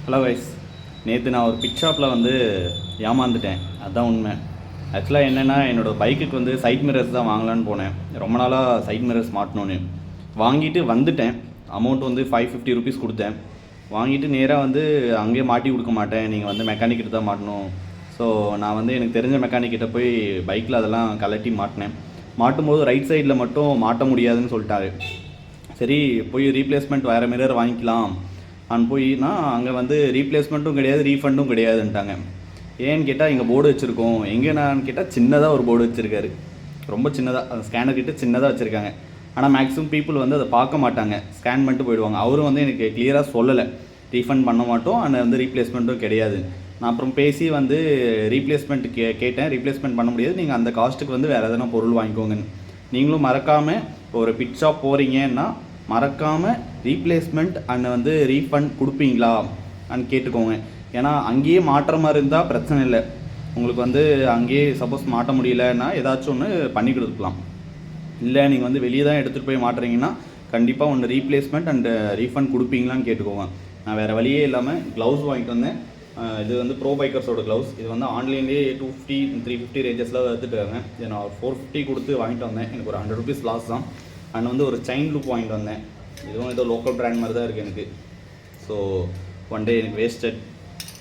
Hello guys, நேற்று நான் ஒரு பிக் ஷாப்பில் வந்து ஏமாந்துட்டேன். அதுதான் உண்மை. ஆக்சுவலாக என்னென்னா, என்னோடய பைக்குக்கு வந்து சைட் மிரர்ஸ் தான் வாங்கலான்னு போனேன். ரொம்ப நாளாக சைட் மிரர்ஸ் மாட்டணுன்னு வாங்கிட்டு வந்துட்டேன். அமௌண்ட் வந்து 550 ருபீஸ் கொடுத்தேன். வாங்கிட்டு நேராக வந்து அங்கேயே மாட்டி கொடுக்க மாட்டேன், நீங்கள் வந்து மெக்கானிக்கிட்ட தான் மாட்டணும். ஸோ நான் வந்து எனக்கு தெரிஞ்ச மெக்கானிக்கிட்ட போய் பைக்கில் அதெல்லாம் கலட்டி மாட்டினேன். மாட்டும்போது ரைட் சைடில் மட்டும் மாட்ட முடியாதுன்னு சொல்லிட்டாரு. சரி, போய் ரீப்ளேஸ்மெண்ட் வேறு மிரர் வாங்கிக்கலாம் போயின்னா அங்கே வந்து ரீப்ளேஸ்மெண்ட்டும் கிடையாது, ரீஃபண்டும் கிடையாதுன்ட்டாங்க. ஏன்னு கேட்டால் இங்கே போர்டு வச்சுருக்கோம். எங்கேனான்னு கேட்டால் சின்னதாக ஒரு போர்டு வச்சுருக்காரு, ரொம்ப சின்னதாக. அந்த ஸ்கேனர் கிட்ட சின்னதாக வச்சுருக்காங்க. ஆனால் மேக்ஸிமம் பீப்புள் வந்து அதை பார்க்க மாட்டாங்க, ஸ்கேன் பண்ணிட்டு போயிடுவாங்க. அவரும் வந்து எனக்கு கிளியராக சொல்லலை, ரீஃபண்ட் பண்ண மாட்டோம், அண்ட் வந்து ரீப்ளேஸ்மெண்ட்டும் கிடையாது. நான் அப்புறம் பேசி வந்து ரீப்ளேஸ்மெண்ட் கேட்டேன். ரீப்ளேஸ்மெண்ட் பண்ண முடியாது, நீங்கள் அந்த காஸ்ட்டுக்கு வந்து வேறு எதனா பொருள் வாங்கிக்கோங்கன்னு. நீங்களும் மறக்காமல் ஒரு பிக் ஷாப் போகிறீங்கன்னா மறக்காமல் ரீப்ளேஸ்மெண்ட் அண்ட் வந்து ரீஃபண்ட் கொடுப்பீங்களா அண்ட் கேட்டுக்கோங்க. ஏன்னா அங்கேயே மாட்டுற மாதிரி இருந்தால் பிரச்சனை இல்லை. உங்களுக்கு வந்து அங்கேயே சப்போஸ் மாட்ட முடியலன்னா ஏதாச்சும் ஒன்று பண்ணி கொடுக்கலாம். இல்லை நீங்கள் வந்து வெளியே தான் எடுத்துகிட்டு போய் மாட்டுறீங்கன்னா கண்டிப்பாக ஒன்று ரீப்ளேஸ்மெண்ட் அண்ட் ரீஃபண்ட் கொடுப்பீங்களான்னு கேட்டுக்கோங்க. நான் வேறு வழியே இல்லாமல் க்ளவுஸ் வாங்கிட்டு வந்தேன். இது வந்து ப்ரோ பைக்கர்ஸோட க்ளவுஸ். இது வந்து ஆன்லைன்லேயே 250 350 ரேஞ்சஸில் எடுத்துகிட்டு இதை நான் ஒரு 450 கொடுத்து வாங்கிட்டு வந்தேன். எனக்கு ஒரு 100 ருபீஸ் லாஸ் தான். அண்ட் வந்து ஒரு செயின் லூப் வாங்கிட்டு வந்தேன். இதுவும் ஏதோ லோக்கல் பிராண்ட் மாதிரி தான் இருக்குது எனக்கு. ஸோ ஒன் டே எனக்கு வேஸ்டட்.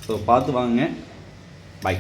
ஸோ பார்த்து வாங்குங்க. பை.